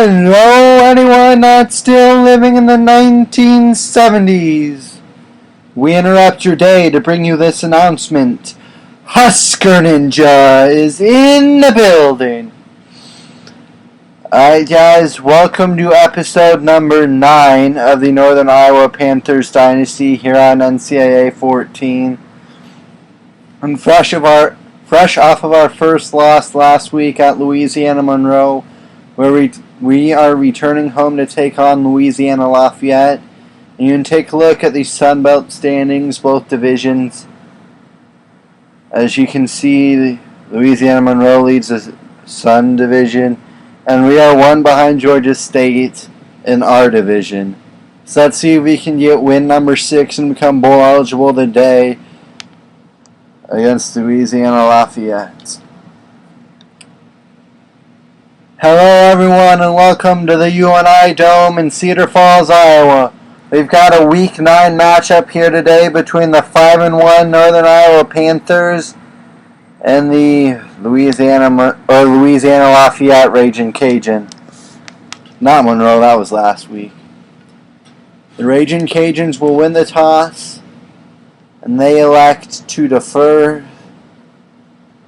Hello, anyone that's still living in the 1970s. We interrupt your day to bring you this announcement. Husker Ninja is in the building. Alright guys, welcome to episode number 9 of the Northern Iowa Panthers Dynasty here on NCAA 14. And fresh off of our first loss last week at Louisiana-Monroe, where we are returning home to take on Louisiana-Lafayette. And you can take a look at the Sun Belt standings, both divisions. As you can see, Louisiana-Monroe leads the Sun division, and we are one behind Georgia State in our division. So let's see if we can get win number 6 and become bowl eligible today against Louisiana-Lafayette. Hello everyone and welcome to the UNI Dome in Cedar Falls, Iowa. We've got a Week 9 matchup here today between the 5-1 Northern Iowa Panthers and the Louisiana-Lafayette Raging Cajun. Not Monroe, that was last week. The Raging Cajuns will win the toss, and they elect to defer.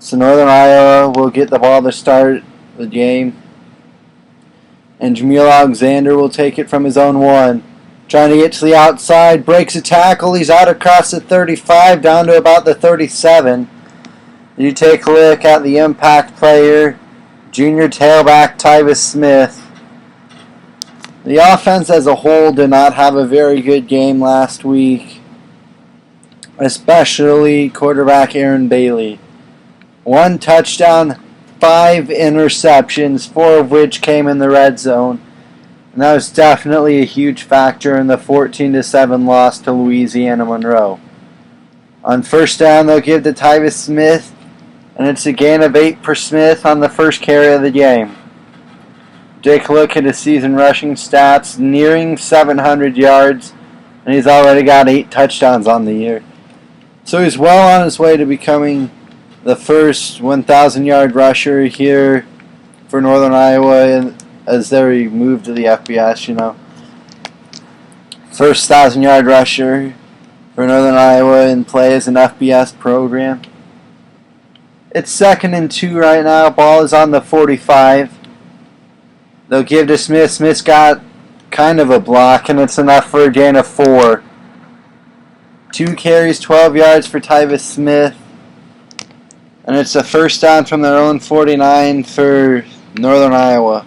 So Northern Iowa will get the ball to start the game. And Jameel Alexander will take it from his own 1. Trying to get to the outside, breaks a tackle. He's out across the 35 down to about the 37. You take a look at the impact player, junior tailback Tyvis Smith. The offense as a whole did not have a very good game last week, especially quarterback Aaron Bailey. 1 touchdown, 5 interceptions, 4 of which came in the red zone. And that was definitely a huge factor in the 14-7 loss to Louisiana-Monroe. On first down, they'll give to Tyvis Smith, and it's a gain of 8 for Smith on the first carry of the game. Take a look at his season rushing stats, nearing 700 yards, and he's already got 8 touchdowns on the year. So he's well on his way to becoming the first 1,000-yard rusher here for Northern Iowa as they move to the FBS, First 1,000-yard rusher for Northern Iowa in play as an FBS program. It's 2nd and 2 right now. Ball is on the 45. They'll give to Smith. Smith's got kind of a block, and it's enough for a gain of 4. 2 carries, 12 yards for Tyvis Smith. And it's a first down from their own 49 for Northern Iowa.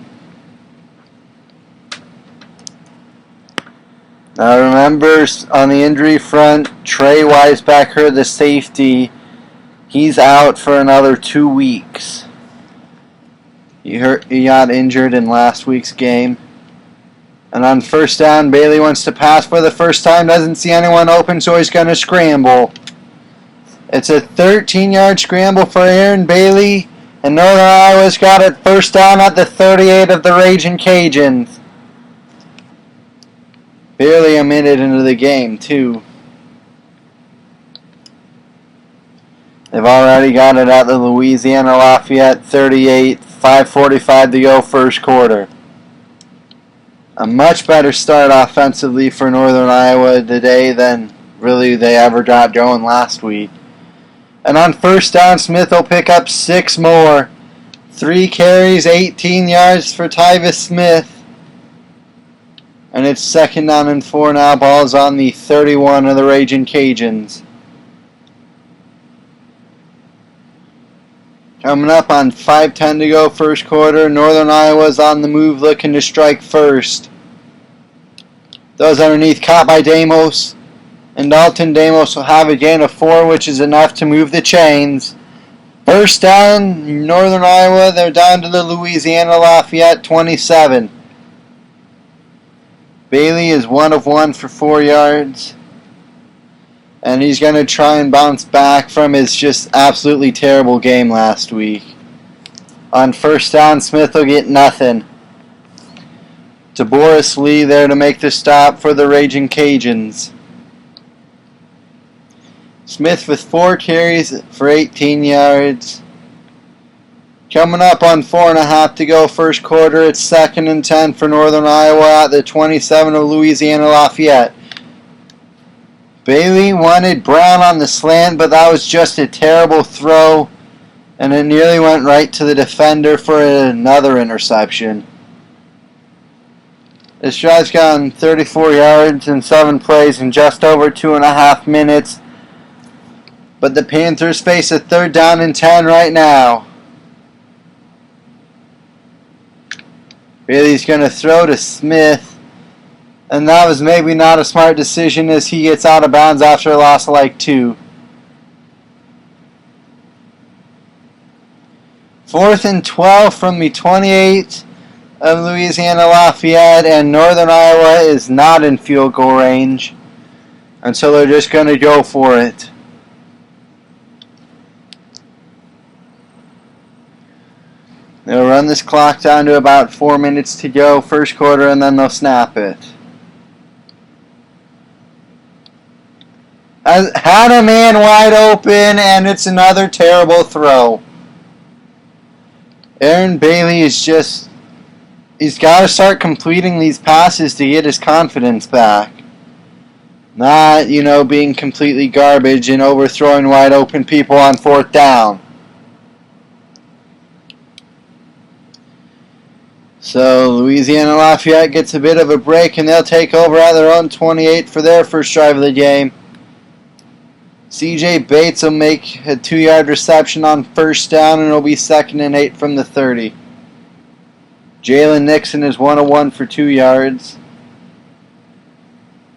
Now remember, on the injury front, Trey Weisbecker, the safety, he's out for another 2 weeks. He got injured in last week's game. And on first down, Bailey wants to pass for the first time, doesn't see anyone open, so he's going to scramble. It's a 13-yard scramble for Aaron Bailey, and Northern Iowa's got it first down at the 38 of the Raging Cajuns. Barely a minute into the game, too. They've already got it at the Louisiana-Lafayette 38, 5:45 to go first quarter. A much better start offensively for Northern Iowa today than really they ever got going last week. And on first down, Smith will pick up 6 more. 3 carries, 18 yards for Tyvis Smith. And it's 2nd down and 4 now. Ball's on the 31 of the Raging Cajuns. Coming up on 5:10 to go first quarter. Northern Iowa's on the move looking to strike first. Those underneath caught by Damos. And Dalton Damos will have a gain of 4, which is enough to move the chains. First down, Northern Iowa. They're down to the Louisiana-Lafayette 27. Bailey is 1 of 1 for 4 yards. And he's going to try and bounce back from his just absolutely terrible game last week. On first down, Smith will get nothing. To Boris Lee there to make the stop for the Raging Cajuns. Smith with 4 carries for 18 yards. Coming up on 4.5 to go first quarter, it's 2nd and 10 for Northern Iowa at the 27 of Louisiana-Lafayette. Bailey wanted Brown on the slant, but that was just a terrible throw, and it nearly went right to the defender for another interception. This drive's gone 34 yards in 7 plays in just over 2.5 minutes, but the Panthers face a 3rd down and 10 right now. Bailey's going to throw to Smith, and that was maybe not a smart decision as he gets out of bounds after a loss of like 2. 4th and 12 from the 28 of Louisiana-Lafayette, and Northern Iowa is not in field goal range, and so they're just going to go for it. They'll run this clock down to about 4 minutes to go first quarter, and then they'll snap it. Had a man wide open, and it's another terrible throw. Aaron Bailey is just... he's got to start completing these passes to get his confidence back. Not, being completely garbage and overthrowing wide open people on 4th down. So Louisiana-Lafayette gets a bit of a break, and they'll take over at their own 28 for their first drive of the game. C.J. Bates will make a 2-yard reception on 1st down, and it'll be 2nd and 8 from the 30. Jalen Nixon is 1 of 1 for 2 yards.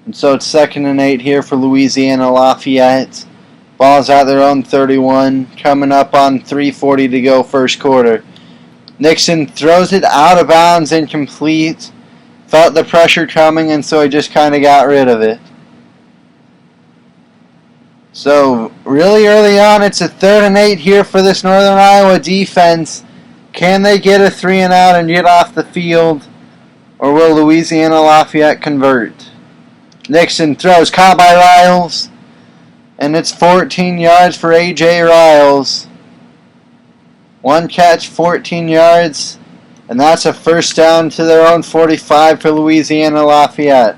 And so it's 2nd and 8 here for Louisiana-Lafayette. Ball's at their own 31, coming up on 3:40 to go first quarter. Nixon throws it out of bounds, incomplete. Felt the pressure coming, and so he just kind of got rid of it. So really early on, it's a 3rd and 8 here for this Northern Iowa defense. Can they get a 3 and out and get off the field, or will Louisiana-Lafayette convert? Nixon throws, caught by Riles, and it's 14 yards for A.J. Riles. 1 catch, 14 yards, and that's a 1st down to their own 45 for Louisiana-Lafayette.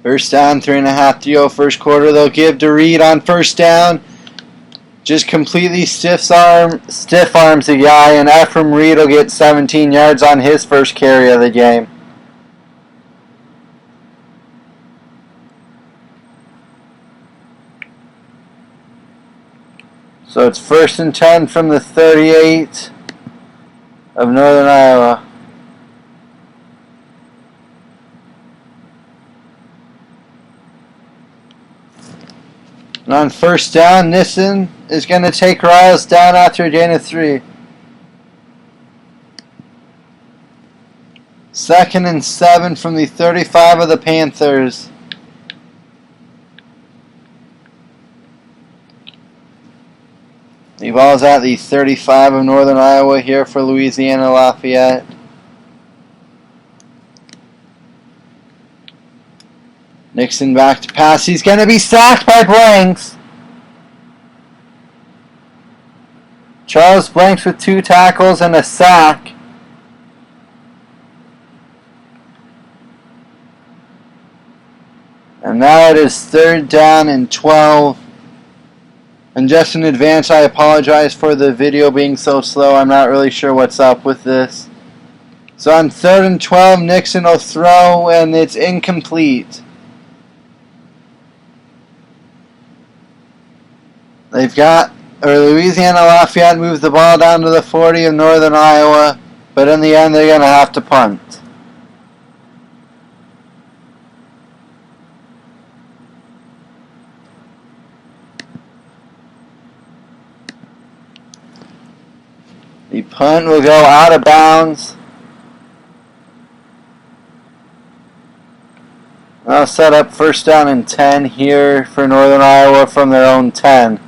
First down, 3.5 to go first quarter. They'll give to Reed on 1st down. Just completely stiff arms the guy, and Ephraim Reed will get 17 yards on his first carry of the game. So it's 1st and 10 from the 38 of Northern Iowa. And on 1st down, Nissen is going to take Riles down after a gain of 3. 2nd and 7 from the 35 of the Panthers. The ball's at the 35 of Northern Iowa here for Louisiana-Lafayette. Nixon back to pass. He's going to be sacked by Blanks. Charles Blanks with 2 tackles and a sack. And now it is 3rd down and 12. And just in advance, I apologize for the video being so slow. I'm not really sure what's up with this. So on 3rd and 12, Nixon will throw, and it's incomplete. Louisiana-Lafayette moves the ball down to the 40 of Northern Iowa, but in the end, they're going to have to punt. The punt will go out of bounds. I'll set up 1st down and 10 here for Northern Iowa from their own 10.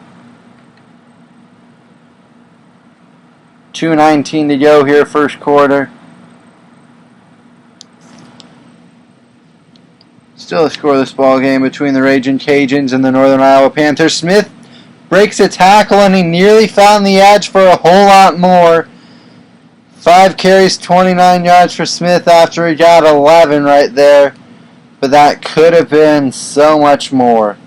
2:19 to go here first quarter. Still a scoreless ball game between the Raging Cajuns and the Northern Iowa Panthers. Smith breaks a tackle and he nearly found the edge for a whole lot more. 5 carries, 29 yards for Smith after he got 11 right there. But that could have been so much more.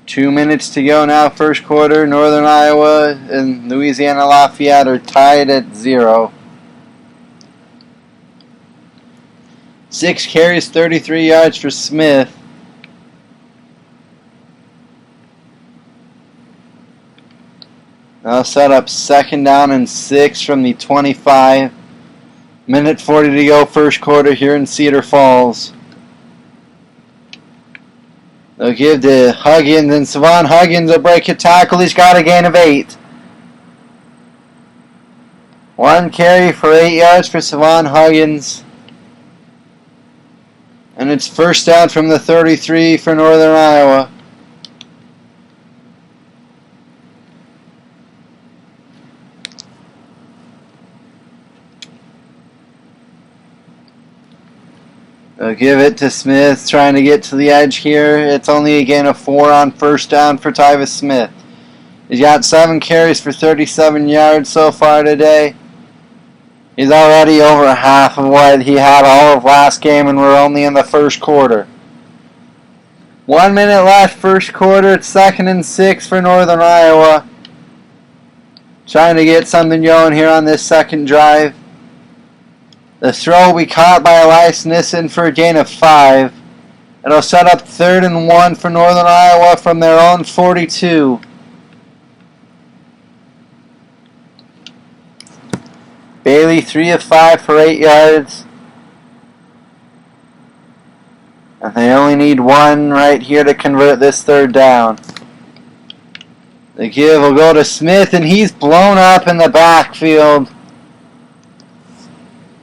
Two minutes to go now, first quarter. Northern Iowa and Louisiana-Lafayette are tied at 0. 6 carries, 33 yards for Smith. Now set up second down and 6 from the 25. Minute 40 to go, first quarter here in Cedar Falls. They'll give to Huggins, and Savon Huggins will break a tackle. He's got a gain of 8. 1 carry for 8 yards for Savon Huggins. And it's first down from the 33 for Northern Iowa. They'll give it to Smith, trying to get to the edge here. It's only a gain of 4 on first down for Tyvis Smith. He's got 7 carries for 37 yards so far today. He's already over half of what he had all of last game, and we're only in the first quarter. 1 minute left, first quarter. It's 2nd and 6 for Northern Iowa. Trying to get something going here on this second drive. The throw will be caught by Elias Nissen for a gain of 5. It'll set up 3rd and 1 for Northern Iowa from their own 42. Bailey 3 of 5 for 8 yards. And they only need 1 right here to convert this 3rd down. The give will go to Smith, and he's blown up in the backfield.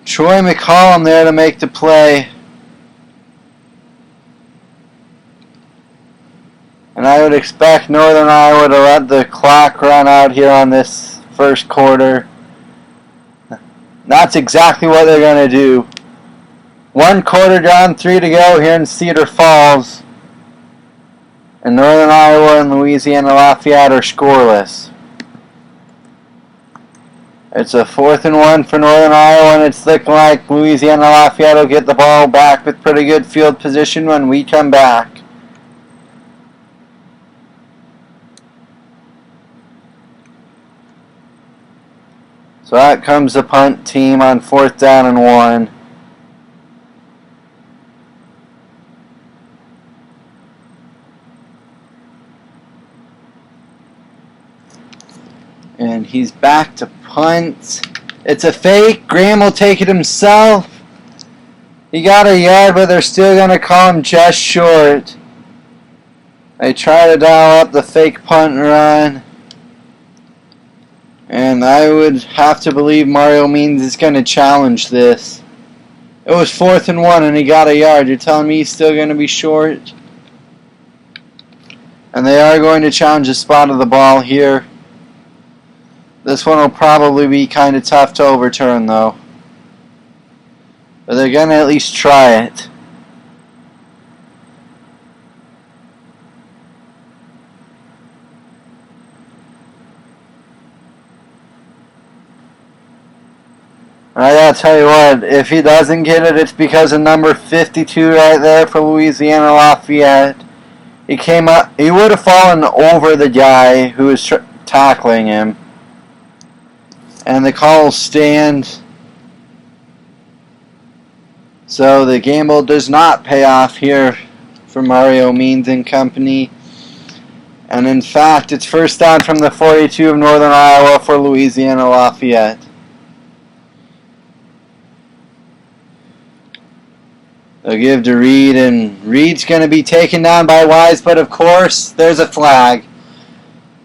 Troy McCollum there to make the play. And I would expect Northern Iowa to let the clock run out here on this first quarter. That's exactly what they're going to do. 1 quarter down, 3 to go here in Cedar Falls. And Northern Iowa and Louisiana-Lafayette are scoreless. It's a 4th and 1 for Northern Iowa, and it's looking like Louisiana-Lafayette will get the ball back with pretty good field position when we come back. So out comes the punt team on 4th down and 1. And he's back to punt. It's a fake. Graham will take it himself. He got a yard, but they're still going to call him just short. They try to dial up the fake punt run. And I would have to believe Mario Means is going to challenge this. It was 4th and 1 and he got a yard. You're telling me he's still going to be short? And they are going to challenge the spot of the ball here. This one will probably be kind of tough to overturn, though. But they're going to at least try it. I gotta tell you what, if he doesn't get it, it's because of number 52 right there for Louisiana-Lafayette. He came up, he would have fallen over the guy who was tackling him. And the call will stand. So the gamble does not pay off here for Mario Means and company. And in fact, it's first down from the 42 of Northern Iowa for Louisiana-Lafayette. They'll give to Reed, and Reed's going to be taken down by Wise, but of course, there's a flag.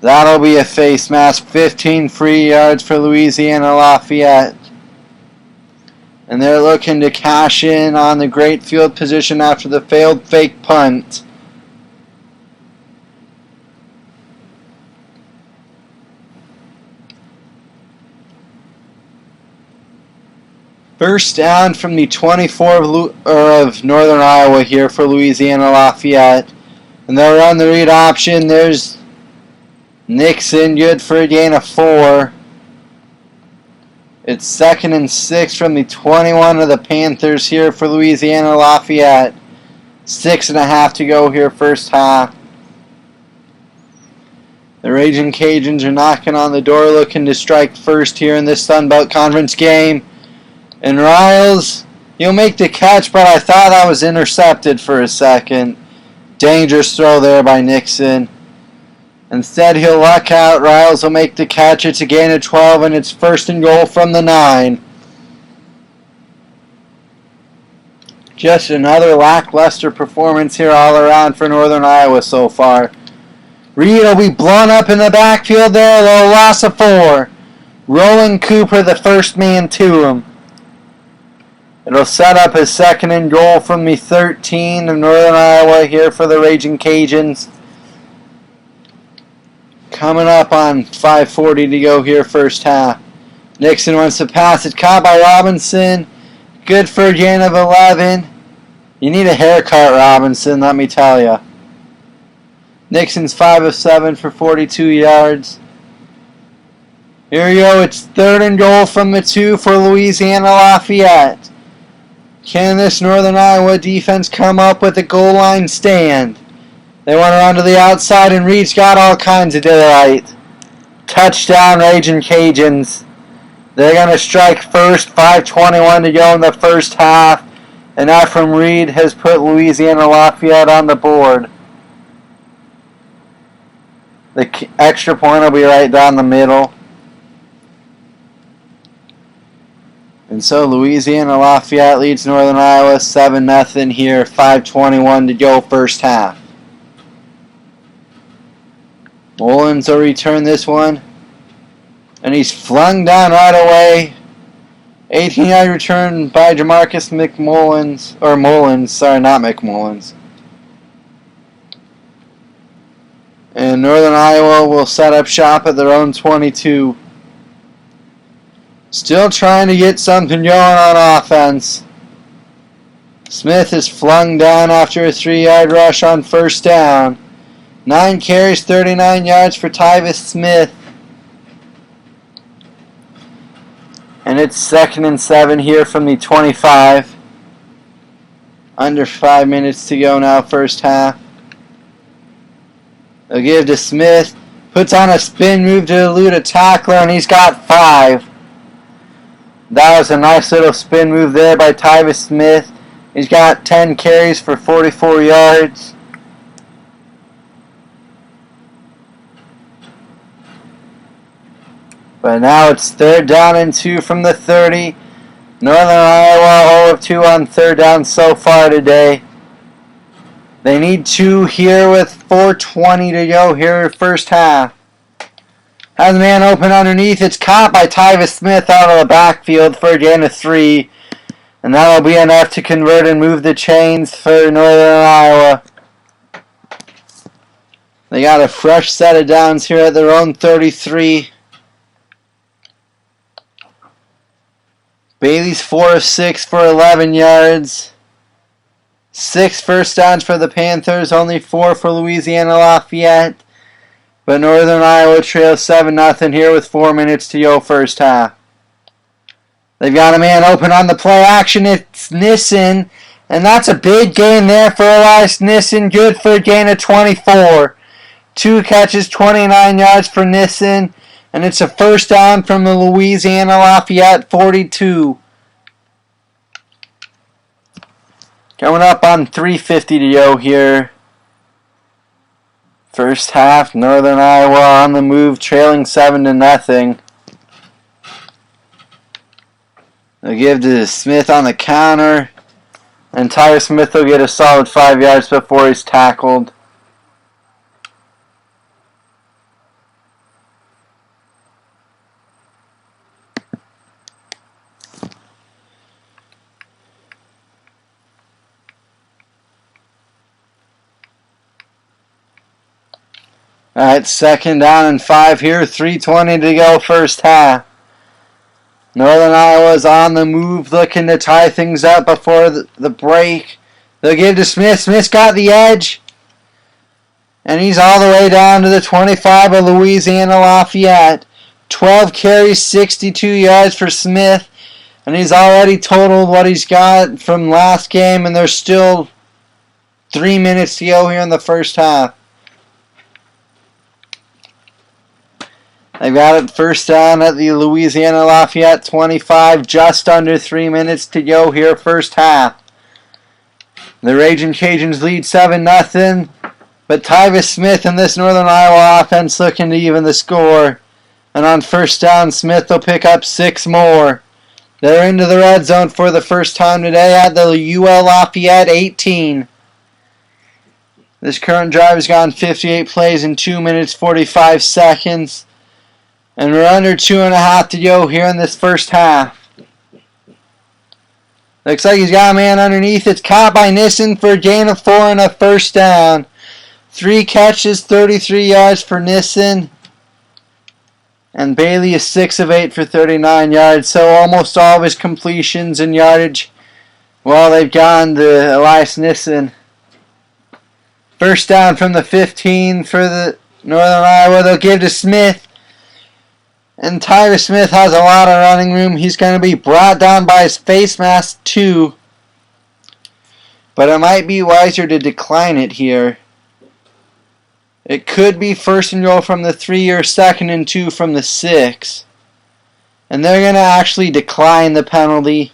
That'll be a face mask. 15 free yards for Louisiana-Lafayette. And they're looking to cash in on the great field position after the failed fake punt. First down from the 24 of Northern Iowa here for Louisiana-Lafayette. And they'll run the read option. There's Nixon, good for a gain of 4. It's 2nd and 6 from the 21 of the Panthers here for Louisiana-Lafayette. 6.5 to go here first half. The Raging Cajuns are knocking on the door looking to strike first here in this Sun Belt Conference game. And Riles, he'll make the catch, but I thought that was intercepted for a second. Dangerous throw there by Nixon. Instead, he'll luck out. Riles will make the catch. It's a gain of 12, and it's 1st and goal from the 9. Just another lackluster performance here all around for Northern Iowa so far. Reed will be blown up in the backfield there. A loss of 4. Roland Cooper, the first man to him. It'll set up a 2nd and goal from the 13 of Northern Iowa here for the Raging Cajuns. Coming up on 5:40 to go here first half. Nixon wants to pass it. Caught by Robinson. Good for a gain of 11. You need a haircut, Robinson, let me tell you. Nixon's 5 of 7 for 42 yards. Here we go. It's 3rd and goal from the 2 for Louisiana-Lafayette. Can this Northern Iowa defense come up with a goal line stand? They want to run to the outside, and Reed's got all kinds of daylight. Touchdown, Raging Cajuns. They're going to strike first. 5:21 to go in the first half. And Ephraim Reed has put Louisiana-Lafayette on the board. The extra point will be right down the middle. And so Louisiana-Lafayette leads Northern Iowa 7-0 here. 5:21 to go first half. Mullins will return this one. And he's flung down right away. 18-yard return by Jamarcus McMullins. Or Mullins, sorry, not McMullins. And Northern Iowa will set up shop at their own 22. Still trying to get something going on offense. Smith is flung down after a 3-yard rush on first down. 9 carries, 39 yards for Tyvis Smith. And it's 2nd and 7 here from the 25. Under 5 minutes to go now, first half. They'll give to Smith. Puts on a spin move to elude a tackler, and he's got 5. That was a nice little spin move there by Tyvis Smith. He's got 10 carries for 44 yards. But now it's 3rd down and 2 from the 30. Northern Iowa 0 of 2 on 3rd down so far today. They need 2 here with 4:20 to go here first half. Has a man open underneath. It's caught by Tyvis Smith out of the backfield for a gain of 3. And that'll be enough to convert and move the chains for Northern Iowa. They got a fresh set of downs here at their own 33. Bailey's 4 of 6 for 11 yards. 6 first downs for the Panthers, only 4 for Louisiana-Lafayette. But Northern Iowa trails 7-0 here with 4 minutes to go first half. They've got a man open on the play action. It's Nissen. And that's a big gain there for Elias Nissen. Good for a gain of 24. 2 catches, 29 yards for Nissen. And it's a first down from the Louisiana-Lafayette 42. Coming up on 3:50 to go here. First half, Northern Iowa on the move, trailing 7-0. They'll give to Smith on the counter. And Tyler Smith will get a solid 5 yards before he's tackled. Alright, 2nd down and 5 here. 3:20 to go first half. Northern Iowa's on the move, looking to tie things up before the break. They'll give to Smith. Smith's got the edge. And he's all the way down to the 25 of Louisiana-Lafayette. 12 carries, 62 yards for Smith. And he's already totaled what he's got from last game. And there's still 3 minutes to go here in the first half. They've got it first down at the Louisiana-Lafayette 25. Just under 3 minutes to go here first half. The Raging Cajuns lead 7-0. But Tyvis Smith and this Northern Iowa offense looking to even the score. And on first down, Smith will pick up 6 more. They're into the red zone for the first time today at the UL-Lafayette 18. This current drive has gone 58 plays in 2 minutes, 45 seconds. And we're under 2.5 to go here in this first half. Looks like he's got a man underneath. It's caught by Nissen for a gain of 4 and a first down. 3 catches, 33 yards for Nissen. And Bailey is 6 of 8 for 39 yards. So almost all of his completions and yardage, well, they've gone to Elias Nissen. First down from the 15 for the Northern Iowa. They'll give to Smith. And Tyler Smith has a lot of running room. He's going to be brought down by his face mask too. But it might be wiser to decline it here. It could be first and goal from the 3 or second and 2 from the 6. And they're going to actually decline the penalty.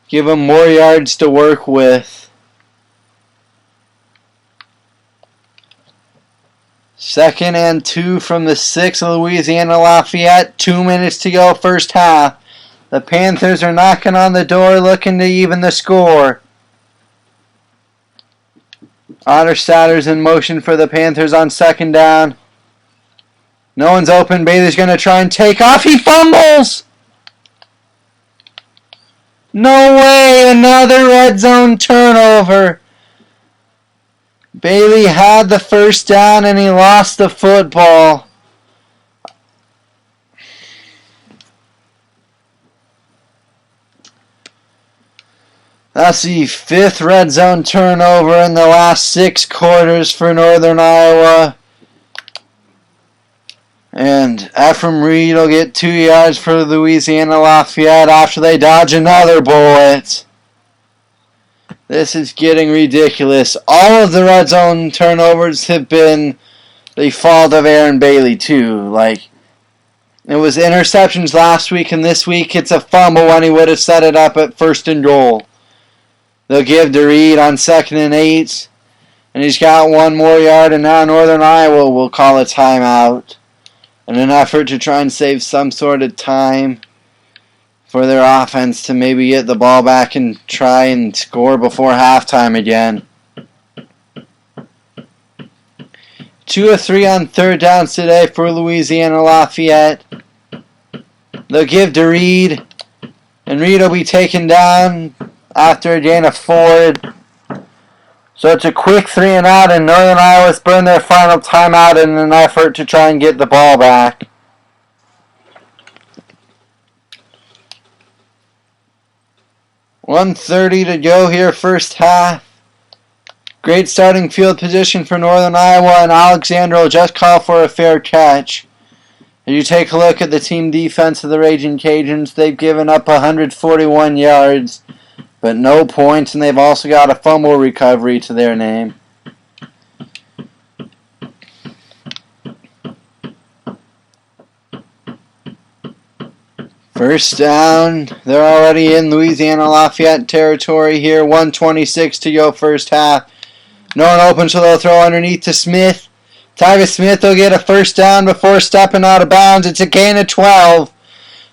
Give him more yards to work with. Second and 2 from the 6 of Louisiana-Lafayette. 2 minutes to go first half. The Panthers are knocking on the door looking to even the score. Otterstatter's in motion for the Panthers on second down. No one's open. Bailey's going to try and take off. He fumbles! No way! Another red zone turnover. Bailey had the first down and he lost the football. That's the 5th red zone turnover in the last 6 quarters for Northern Iowa. And Ephraim Reed will get 2 yards for Louisiana-Lafayette after they dodge another bullet. This is getting ridiculous. All of the red zone turnovers have been the fault of Aaron Bailey too. Like, it was interceptions last week, and this week it's a fumble when he would have set it up at first and goal. They'll give to Reed on 2nd and 8. And he's got 1 more yard, and now Northern Iowa will call a timeout in an effort to try and save some sort of time for their offense to maybe get the ball back and try and score before halftime again. 2 of 3 on third downs today for Louisiana-Lafayette. They'll give to Reed, and Reed will be taken down after a gain of 4. So it's a quick 3 and out, and Northern Iowa's burned their final timeout in an effort to try and get the ball back. .130 to go here first half. Great starting field position for Northern Iowa, and Alexander will just call for a fair catch. If you take a look at the team defense of the Raging Cajuns, they've given up 141 yards, but no points, and they've also got a fumble recovery to their name. First down, they're already in Louisiana-Lafayette territory here. 1:26 to go first half. No one open, so they'll throw underneath to Smith. Tyvis Smith will get a first down before stepping out of bounds. It's a gain of 12.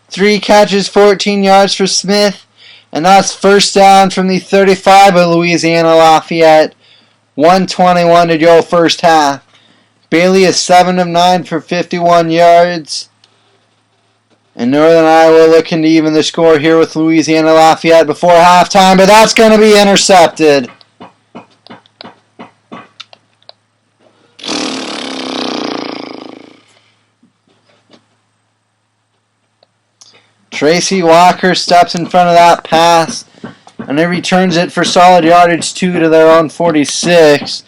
3 catches, 14 yards for Smith. And that's first down from the 35 of Louisiana-Lafayette. 1:21 to go first half. Bailey is 7 of 9 for 51 yards. And Northern Iowa looking to even the score here with Louisiana-Lafayette before halftime, but that's going to be intercepted. Tracy Walker steps in front of that pass, and he returns it for solid yardage 2 to their own 46.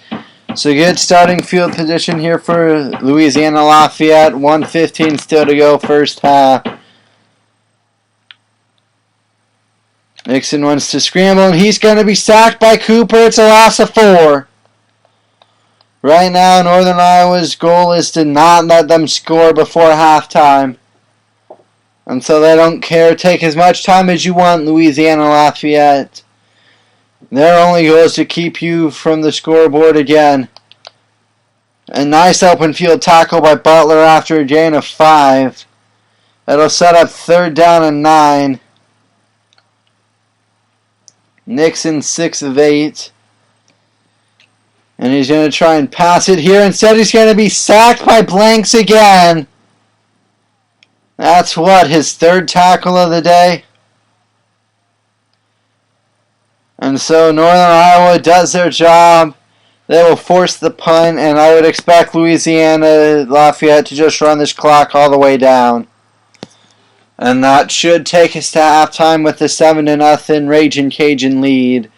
So good starting field position here for Louisiana-Lafayette. 1:15 still to go first half. Nixon wants to scramble, and he's going to be sacked by Cooper. It's a loss of 4. Right now, Northern Iowa's goal is to not let them score before halftime. And so they don't care. Take as much time as you want, Louisiana-Lafayette. Their only goal is to keep you from the scoreboard again. A nice open field tackle by Butler after a gain of 5. That'll set up 3rd down and 9. Nixon 6 of 8. And he's going to try and pass it here. Instead, he's going to be sacked by Blanks again. That's what, his 3rd tackle of the day? And so Northern Iowa does their job. They will force the punt, and I would expect Louisiana-Lafayette to just run this clock all the way down. And that should take us to halftime with the 7-0 Ragin' Cajun lead.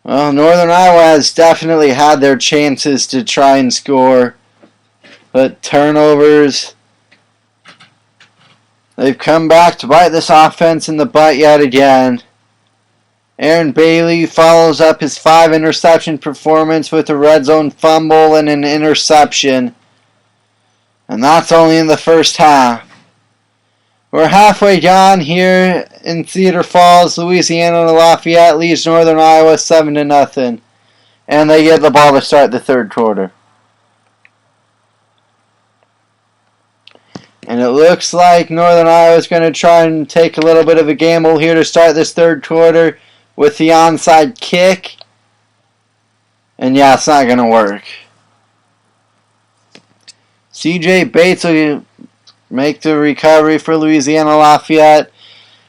Well, Northern Iowa has definitely had their chances to try and score. But turnovers, they've come back to bite this offense in the butt yet again. Aaron Bailey follows up his 5-interception performance with a red zone fumble and an interception. And that's only in the first half. We're halfway gone here in Cedar Falls. Louisiana-Lafayette leads Northern Iowa 7-0. And they get the ball to start the 3rd quarter. And it looks like Northern Iowa is going to try and take a little bit of a gamble here to start this 3rd quarter with the onside kick. And yeah, it's not going to work. CJ Bates will make the recovery for Louisiana-Lafayette.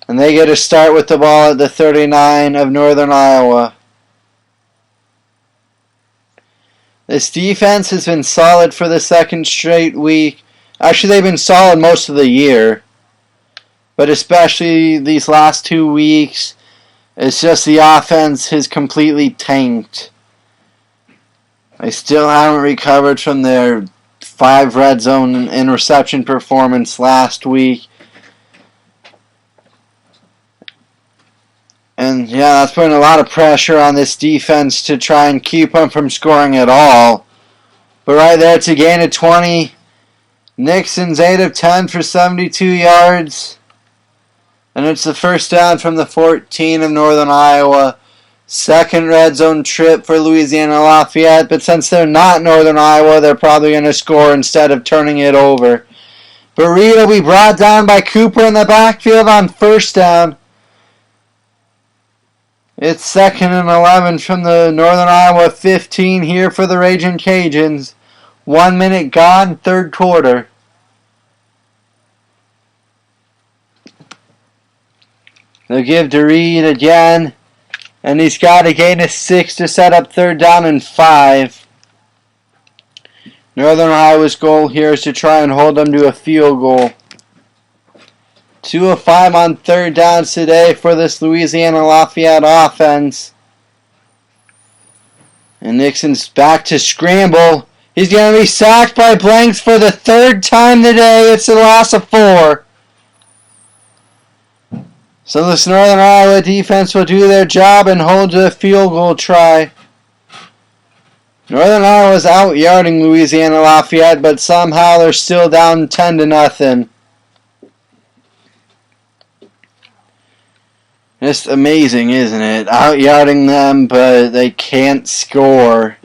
And they get a start with the ball at the 39 of Northern Iowa. This defense has been solid for the 2nd straight week. Actually, they've been solid most of the year. But especially these last 2 weeks, it's just the offense has completely tanked. They still haven't recovered from their 5 red zone interception performance last week. And yeah, that's putting a lot of pressure on this defense to try and keep them from scoring at all. But right there, it's a gain of 20. Nixon's 8 of 10 for 72 yards. And it's the 1st down from the 14 of Northern Iowa. 2nd red zone trip for Louisiana-Lafayette. But since they're not Northern Iowa, they're probably going to score instead of turning it over. But Reed will be brought down by Cooper in the backfield on 1st down. It's 2nd and 11 from the Northern Iowa 15 here for the Ragin' Cajuns. 1 minute gone, 3rd quarter. They'll give to Reed again. And he's got a gain of 6 to set up 3rd down and 5. Northern Iowa's goal here is to try and hold them to a field goal. 2 of 5 on 3rd downs today for this Louisiana-Lafayette offense. And Nixon's back to scramble. He's going to be sacked by Blanks for the 3rd time today. It's a loss of 4. So this Northern Iowa defense will do their job and hold to a field goal try. Northern Iowa is out-yarding Louisiana-Lafayette, but somehow they're still down 10-0. Just amazing, isn't it? Out-yarding them, but they can't score.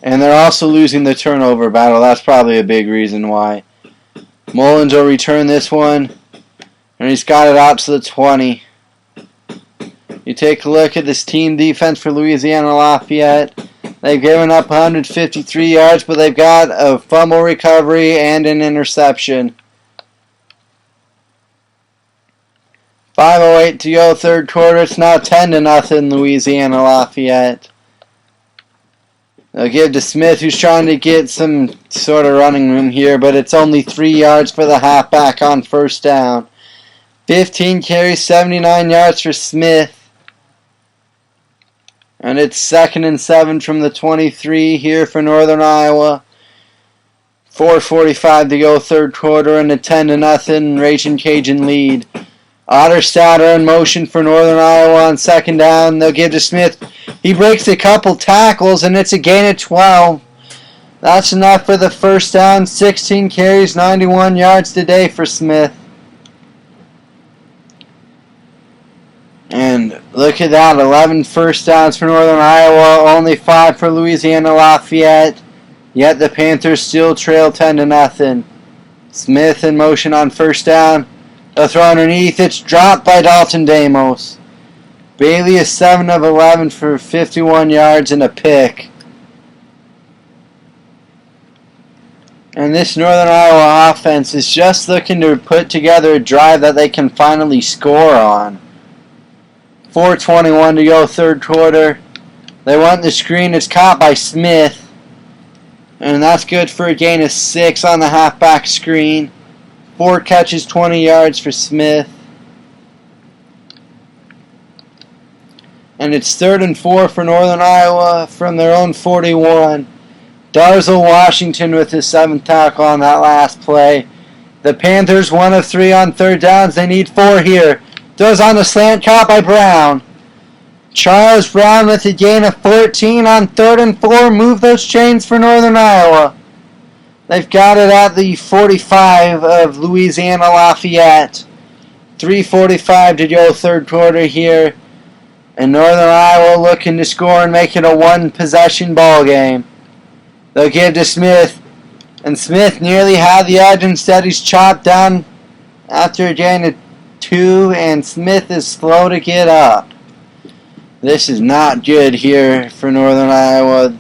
And they're also losing the turnover battle. That's probably a big reason why. Mullins will return this one. And he's got it out to the 20. You take a look at this team defense for Louisiana-Lafayette. They've given up 153 yards, but they've got a fumble recovery and an interception. 5:08 to go, 3rd quarter. It's now 10-0 Louisiana-Lafayette. They'll give to Smith, who's trying to get some sort of running room here, but it's only 3 yards for the halfback on 1st down. 15 carries, 79 yards for Smith. And it's 2nd and 7 from the 23 here for Northern Iowa. 4:45 to go, third quarter, and a 10-0 Raging Cajun lead. Otterstader in motion for Northern Iowa on second down. They'll give to Smith. He breaks a couple tackles, and it's a gain of 12. That's enough for the first down. 16 carries, 91 yards today for Smith. And look at that, 11 first downs for Northern Iowa, only 5 for Louisiana-Lafayette. Yet the Panthers still trail 10-0. Smith in motion on first down. They'll throw underneath. It's dropped by Dalton Damos. Bailey is 7 of 11 for 51 yards and a pick. And this Northern Iowa offense is just looking to put together a drive that they can finally score on. 4:21 to go, third quarter. They want the screen. It's caught by Smith. And that's good for a gain of 6 on the halfback screen. 4 catches, 20 yards for Smith. And it's 3rd and 4 for Northern Iowa from their own 41. Darzel Washington with his 7th tackle on that last play. The Panthers 1 of 3 on third downs. They need 4 here. Throws on the slant, caught by Brown. Charles Brown with a gain of 14 on 3rd and 4. Move those chains for Northern Iowa. They've got it at the 45 of Louisiana-Lafayette. 3:45 to go, third quarter here. And Northern Iowa looking to score and make it a one-possession ball game. They'll give to Smith. And Smith nearly had the edge. Instead, he's chopped down after a gain of 2. And Smith is slow to get up. This is not good here for Northern Iowa.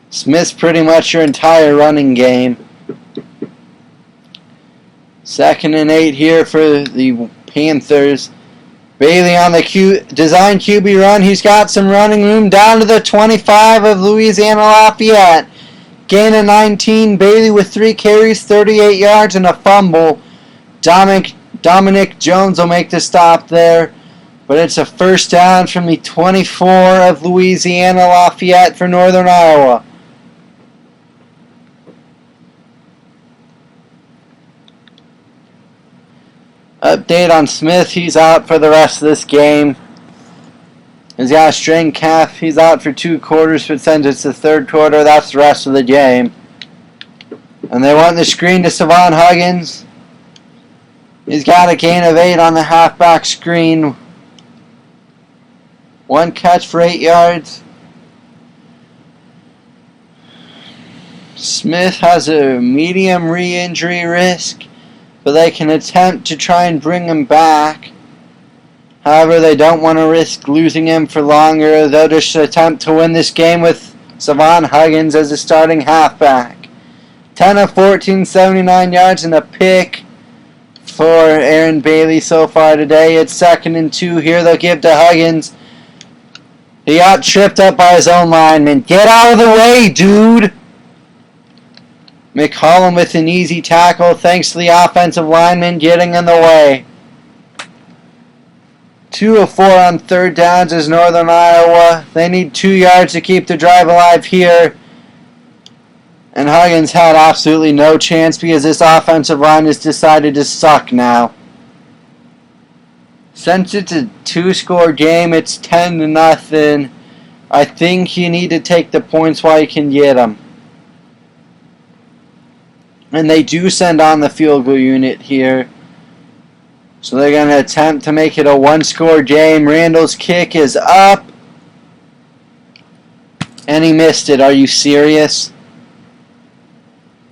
Smith's pretty much your entire running game. 2nd and 8 here for the Panthers. Bailey on the design QB run. He's got some running room down to the 25 of Louisiana-Lafayette. Gain of 19. Bailey with 3 carries, 38 yards, and a fumble. Dominic Jones will make the stop there. But it's a first down from the 24 of Louisiana-Lafayette for Northern Iowa. Update on Smith, he's out for the rest of this game. He's got a strained calf. He's out for 2 quarters, but since it's the third quarter, that's the rest of the game. And they want the screen to Savon Huggins. He's got a gain of 8 on the halfback screen. 1 catch for 8 yards. Smith has a medium re-injury risk, but they can attempt to try and bring him back. However, they don't want to risk losing him for longer. They'll just attempt to win this game with Savon Huggins as a starting halfback. 10 of 14, 79 yards and a pick for Aaron Bailey so far today. It's 2nd and 2 here. They'll give to Huggins. He got tripped up by his own lineman. Get out of the way, dude! McCollum with an easy tackle thanks to the offensive lineman getting in the way. 2 of 4 on third downs is Northern Iowa. They need 2 yards to keep the drive alive here. And Huggins had absolutely no chance because this offensive line has decided to suck now. Since it's a 2-score game, it's 10-0. I think you need to take the points while you can get them. And they do send on the field goal unit here. So they're going to attempt to make it a 1-score game. Randall's kick is up. And he missed it. Are you serious?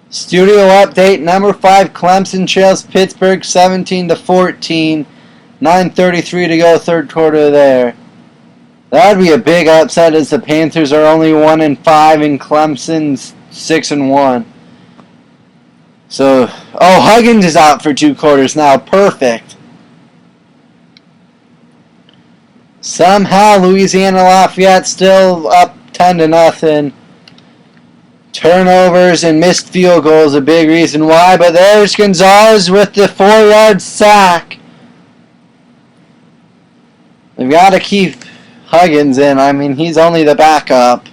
Studio update. Number 5 Clemson trails Pittsburgh 17-14. 9:33 to go, third quarter there. That would be a big upset as the Panthers are only 1-5 and Clemson's 6-1. So, Huggins is out for 2 quarters now. Perfect. Somehow Louisiana-Lafayette still up 10-0. Turnovers and missed field goals a big reason why, but there's Gonzalez with the 4-yard sack. They've got to keep Huggins in. I mean, he's only the backup.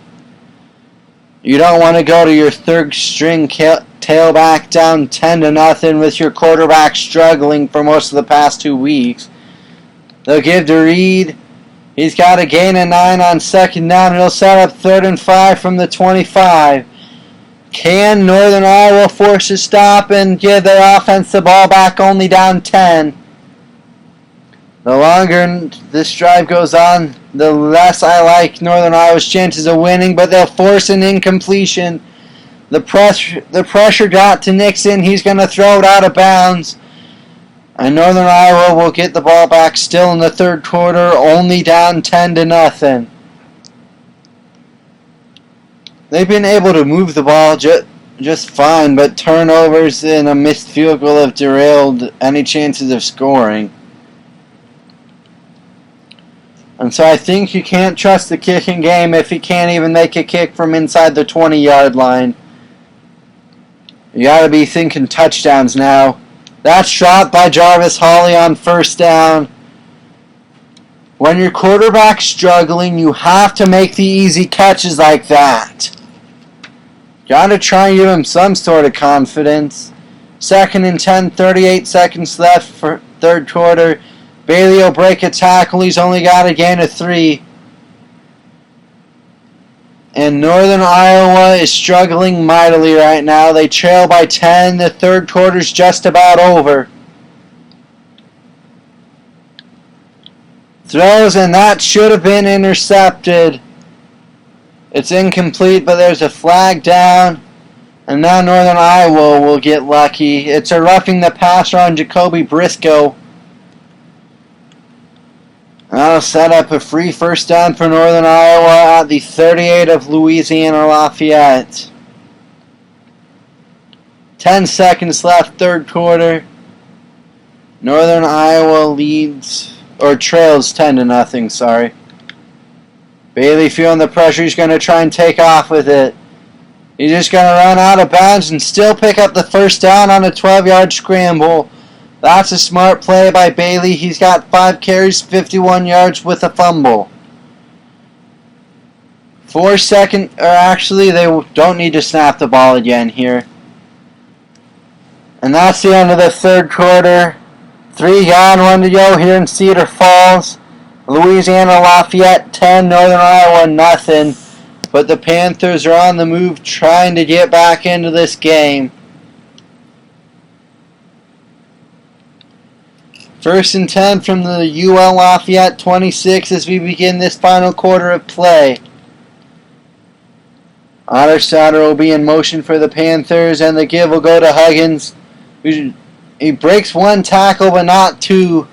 You don't want to go to your third string tailback down 10-0 with your quarterback struggling for most of the past 2 weeks. They'll give to Reed. He's got a gain of 9 on second down. He'll set up 3rd and 5 from the 25. Can Northern Iowa force a stop and give their offense the ball back only down 10? The longer this drive goes on, the less I like Northern Iowa's chances of winning, but they'll force an incompletion. The pressure got to Nixon. He's going to throw it out of bounds. And Northern Iowa will get the ball back still in the third quarter, only down 10-0. They've been able to move the ball just fine, but turnovers and a missed field goal have derailed any chances of scoring. And so I think you can't trust the kicking game if you can't even make a kick from inside the 20-yard line. You got to be thinking touchdowns now. That shot by Jarvis Hawley on first down. When your quarterback's struggling, you have to make the easy catches like that. Got to try and give him some sort of confidence. 2nd and 10, 38 seconds left for third quarter. Bailey will break a tackle. He's only got a gain of 3. And Northern Iowa is struggling mightily right now. They trail by 10. The third quarter's just about over. Throws, and that should have been intercepted. It's incomplete, but there's a flag down. And now Northern Iowa will get lucky. It's a roughing the passer on Jacoby Briscoe. That'll set up a free first down for Northern Iowa at the 38 of Louisiana-Lafayette. 10 seconds left, third quarter. Northern Iowa trails 10-0, sorry. Bailey feeling the pressure. He's going to try and take off with it. He's just going to run out of bounds and still pick up the first down on a 12-yard scramble. That's a smart play by Bailey. He's got 5 carries, 51 yards with a fumble. 4 seconds, or actually they don't need to snap the ball again here. And that's the end of the third quarter. 3 gone, 1 to go here in Cedar Falls. Louisiana-Lafayette 10, Northern Iowa nothing. But the Panthers are on the move trying to get back into this game. 1st and 10 from the UL Lafayette 26 as we begin this final quarter of play. Otterstader will be in motion for the Panthers, and the give will go to Huggins. He breaks 1 tackle, but not 2.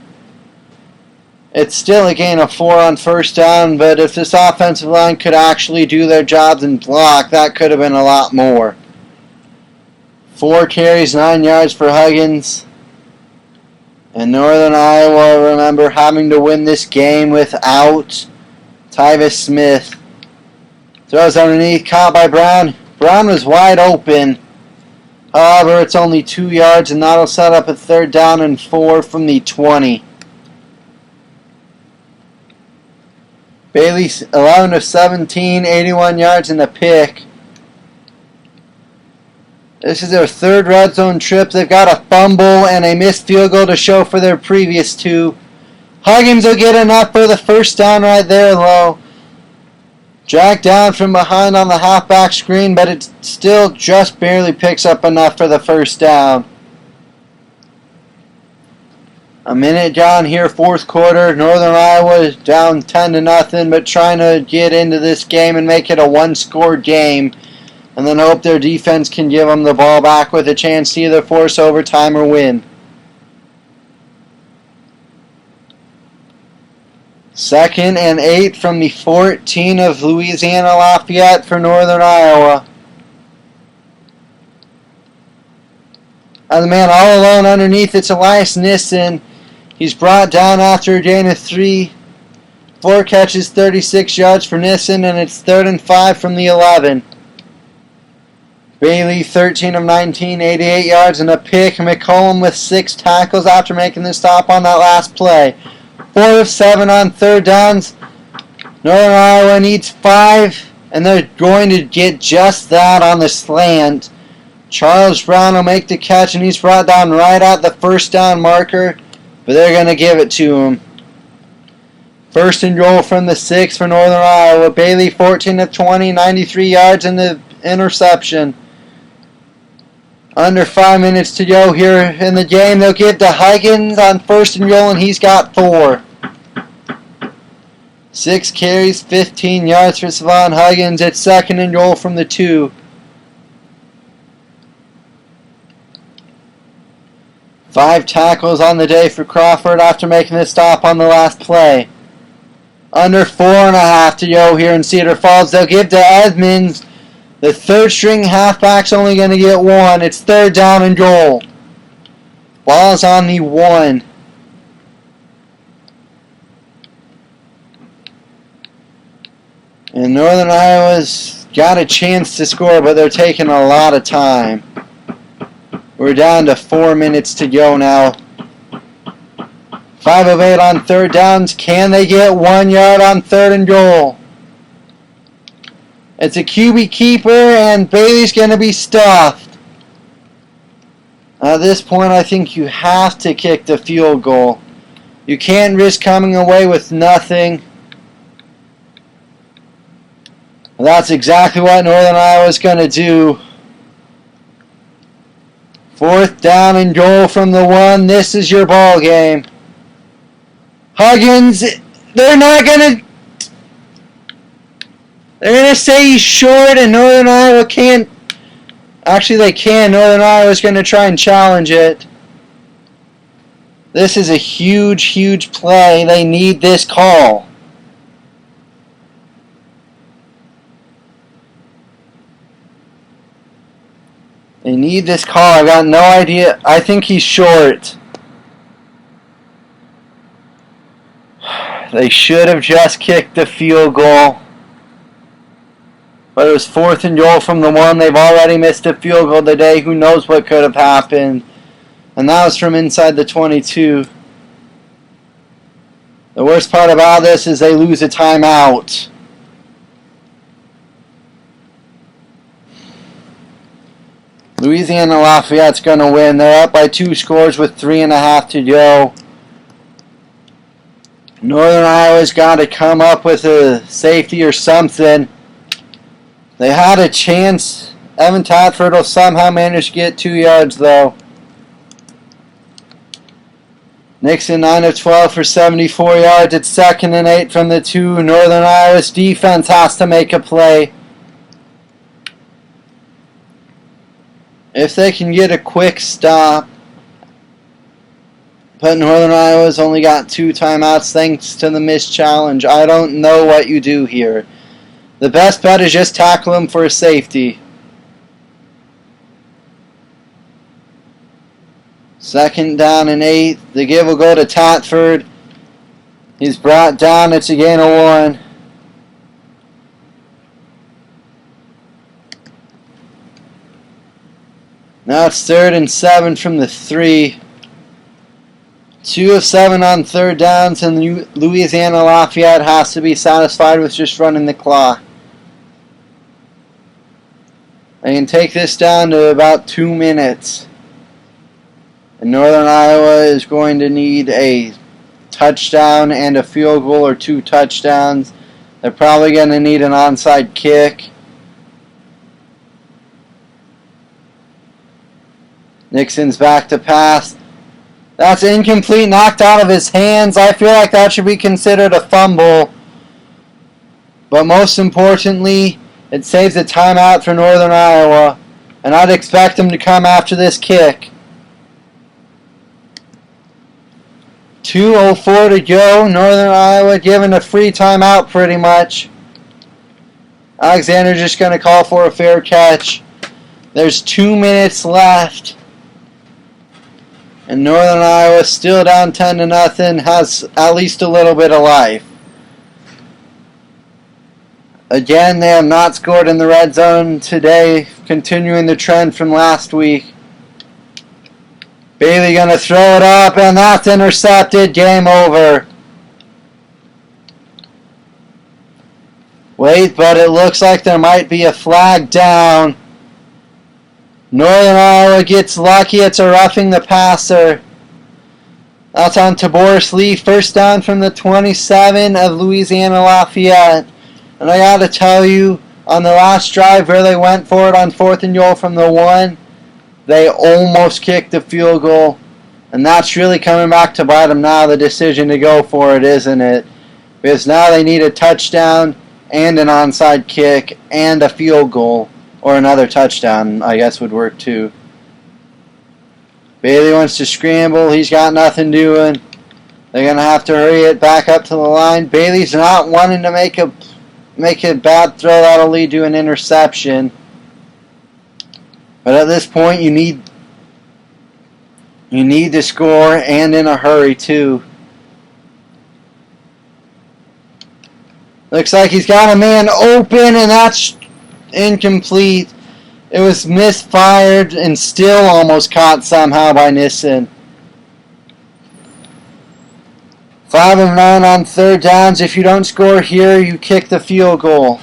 It's still a gain of 4 on first down, but if this offensive line could actually do their jobs and block, that could have been a lot more. 4 carries, 9 yards for Huggins. And Northern Iowa, remember, having to win this game without Tyvis Smith. Throws underneath, caught by Brown. Brown was wide open. However, it's only 2 yards, and that'll set up a 3rd down and 4 from the 20. Bailey 11 of 17, 81 yards and a pick. This is their 3rd red zone trip. They've got a fumble and a missed field goal to show for their previous 2. Huggins will get enough for the first down right there, though. Dragged down from behind on the halfback screen, but it still just barely picks up enough for the first down. A minute gone here, 4th quarter. Northern Iowa is down 10-0, but trying to get into this game and make it a 1-score game. And then hope their defense can give them the ball back with a chance to either force overtime or win. 2nd and 8 from the 14 of Louisiana-Lafayette for Northern Iowa. And the man all alone underneath, it's Elias Nissen. He's brought down after a gain of 3. 4 catches, 36 yards for Nissen, and it's 3rd and 5 from the 11. Bailey, 13 of 19, 88 yards and a pick. McCollum with 6 tackles after making the stop on that last play. 4 of 7 on third downs. Northern Iowa needs 5, and they're going to get just that on the slant. Charles Brown will make the catch, and he's brought down right at the first down marker, but they're going to give it to him. First and goal from the 6 for Northern Iowa. Bailey 14 of 20, 93 yards in the interception. Under 5 minutes to go here in the game. They'll give to Huggins on first and goal, and he's got 4. 6 carries, 15 yards for Savon Huggins. It's second and goal from the 2. 5 tackles on the day for Crawford after making the stop on the last play. Under 4.5 to go here in Cedar Falls. They'll give to Edmonds. The third string halfback's only going to get 1. It's third down and goal. Ball's on the 1. And Northern Iowa's got a chance to score, but they're taking a lot of time. We're down to 4 minutes to go now. 5 of 8 on third downs. Can they get 1 yard on third and goal? It's a QB keeper, and Bailey's going to be stuffed. At this point, I think you have to kick the field goal. You can't risk coming away with nothing. That's exactly what Northern Iowa's going to do. 4th down and goal from the 1. This is your ball game. Huggins, they're going to say he's short, and Northern Iowa can't. Actually, they can. Northern Iowa's going to try and challenge it. This is a huge, huge play. They need this call. They need this call. I got no idea. I think he's short. They should have just kicked the field goal. But it was 4th and goal from the 1. They've already missed a field goal today. Who knows what could have happened. And that was from inside the 22. The worst part about this is they lose a timeout. Louisiana-Lafayette's going to win. They're up by 2 scores with 3.5 to go. Northern Iowa's got to come up with a safety or something. They had a chance. Evan Tatford will somehow manage to get 2 yards, though. Nixon 9 of 12 for 74 yards. It's 2nd and 8 from the 2. Northern Iowa's defense has to make a play. If they can get a quick stop. But Northern Iowa's only got 2 timeouts thanks to the missed challenge. I don't know what you do here. The best bet is just tackle him for a safety. 2nd down and 8. The give will go to Tatford. He's brought down. It's a gain of 1. Now it's 3rd and 7 from the 3. 2 of 7 on third downs, and Louisiana-Lafayette has to be satisfied with just running the clock. They can take this down to about 2 minutes. And Northern Iowa is going to need a touchdown and a field goal or 2 touchdowns. They're probably going to need an onside kick. Nixon's back to pass. That's incomplete, knocked out of his hands. I feel like that should be considered a fumble. But most importantly, it saves a timeout for Northern Iowa. And I'd expect them to come after this kick. 2:04 to go. Northern Iowa given a free timeout pretty much. Alexander just going to call for a fair catch. There's 2 minutes left. And Northern Iowa still down 10-0, has at least a little bit of life. Again, they have not scored in the red zone today, continuing the trend from last week. Bailey going to throw it up, and that's intercepted. Game over. Wait, but it looks like there might be a flag down. Northern Iowa gets lucky. It's a roughing the passer. That's on to Boris Lee. First down from the 27 of Louisiana-Lafayette. And I got to tell you, on the last drive where they went for it on 4th and goal from the 1, they almost kicked the field goal. And that's really coming back to bite them now, the decision to go for it, isn't it? Because now they need a touchdown and an onside kick and a field goal. Or another touchdown, I guess, would work too. Bailey wants to scramble. He's got nothing doing. They're going to have to hurry it back up to the line. Bailey's not wanting to make a bad throw. That'll lead to an interception. But at this point, you need to score, and in a hurry too. Looks like he's got a man open, and that's incomplete. It was misfired and still almost caught somehow by Nissen. 5 of 9 on 3rd downs. If you don't score here, you kick the field goal.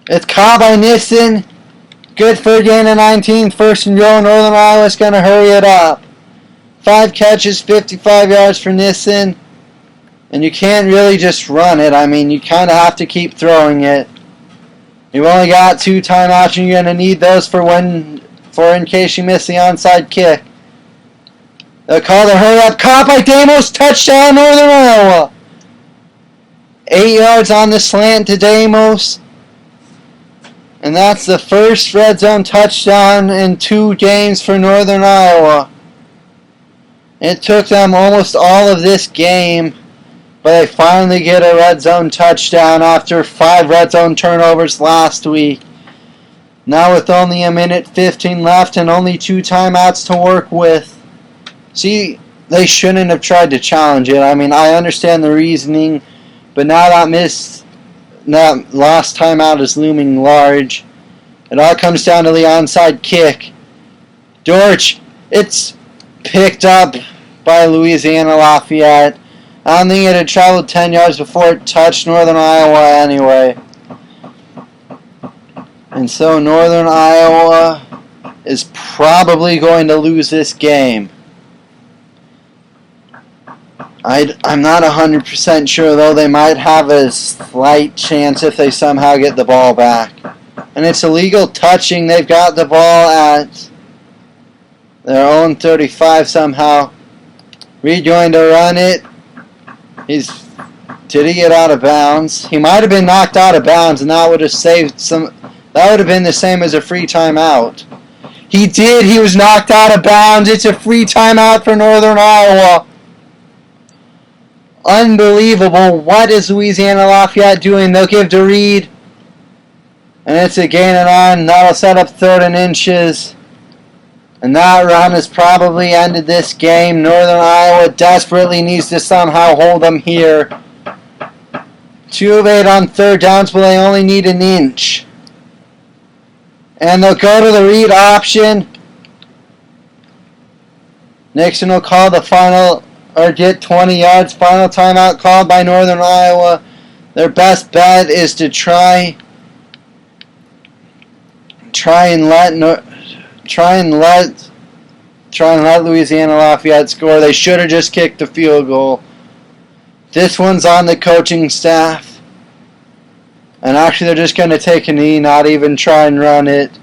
It's caught by Nissen. Good for a gain of 19. 1st and goal. Northern Iowa's going to hurry it up. 5 catches, 55 yards for Nissen. And you can't really just run it. I mean, you kind of have to keep throwing it. You've only got 2 timeouts, and you're going to need those for in case you miss the onside kick. They'll call the hurry up. Caught by Damos. Touchdown, Northern Iowa. 8 yards on the slant to Damos. And that's the first red zone touchdown in 2 games for Northern Iowa. It took them almost all of this game, but they finally get a red zone touchdown after 5 red zone turnovers last week. Now with only 1:15 left and only 2 timeouts to work with. See, they shouldn't have tried to challenge it. I mean, I understand the reasoning, but now that last timeout is looming large. It all comes down to the onside kick. Dortch, it's picked up by Louisiana-Lafayette. I don't think it had traveled 10 yards before it touched Northern Iowa anyway. And so Northern Iowa is probably going to lose this game. I'm not 100% sure, though. They might have a slight chance if they somehow get the ball back. And it's illegal touching. They've got the ball at their own 35 somehow. Reed going to run it. Did he get out of bounds? He might have been knocked out of bounds, and that would have saved some. That would have been the same as a free timeout. He did. He was knocked out of bounds. It's a free timeout for Northern Iowa. Unbelievable. What is Louisiana-Lafayette doing? They'll give to Reed. And it's a gain and on. That'll set up 3rd and inches. And that run has probably ended this game. Northern Iowa desperately needs to somehow hold them here. 2 of 8 on 3rd downs, but they only need an inch. And they'll go to the read option. Nixon will call the final, or get 20 yards. Final timeout called by Northern Iowa. Their best bet is to try and let Louisiana-Lafayette score. They should have just kicked the field goal. This one's on the coaching staff. And actually they're just going to take a knee, not even try and run it.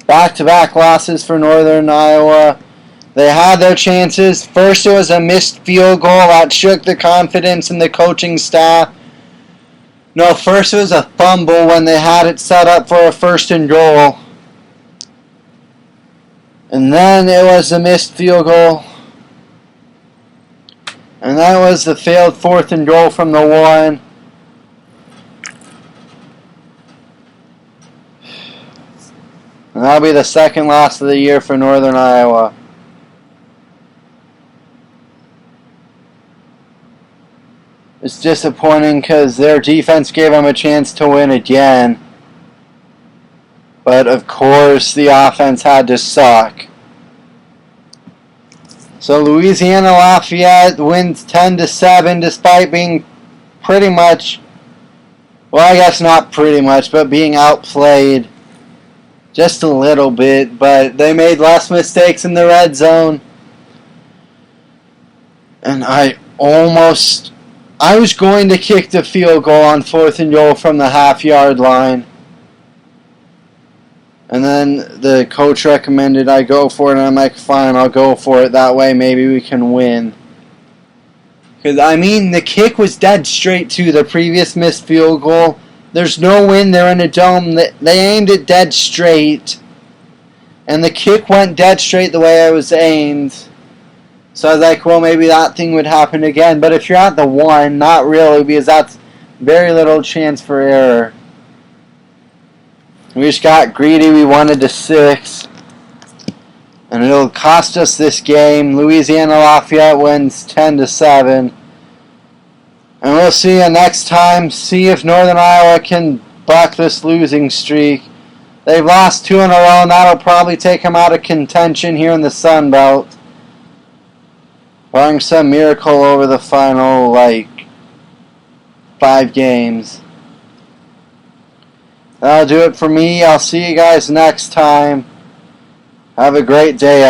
Back-to-back losses for Northern Iowa. They had their chances. First it was a missed field goal that shook the confidence in the coaching staff. No, first it was a fumble when they had it set up for a 1st and goal. And then it was a missed field goal. And that was the failed 4th and goal from the 1. And that'll be the 2nd loss of the year for Northern Iowa. It's disappointing because their defense gave them a chance to win again. But of course, the offense had to suck. So Louisiana-Lafayette wins 10-7 despite being pretty much, well, I guess not pretty much, but being outplayed just a little bit. But they made less mistakes in the red zone. And I was going to kick the field goal on 4th and goal from the half-yard line. And then the coach recommended I go for it, and I'm like, fine, I'll go for it. That way maybe we can win. Because, I mean, the kick was dead straight to the previous missed field goal. There's no wind there in a dome. They aimed it dead straight. And the kick went dead straight the way I was aimed. So I was like, well, maybe that thing would happen again. But if you're at the 1, not really, because that's very little chance for error. We just got greedy. We wanted to 6. And it'll cost us this game. Louisiana-Lafayette wins 10-7. And we'll see you next time. See if Northern Iowa can buck this losing streak. They've lost 2 in a row, and that'll probably take them out of contention here in the Sun Belt. Barring some miracle over the final, 5 games. That'll do it for me. I'll see you guys next time. Have a great day, everyone.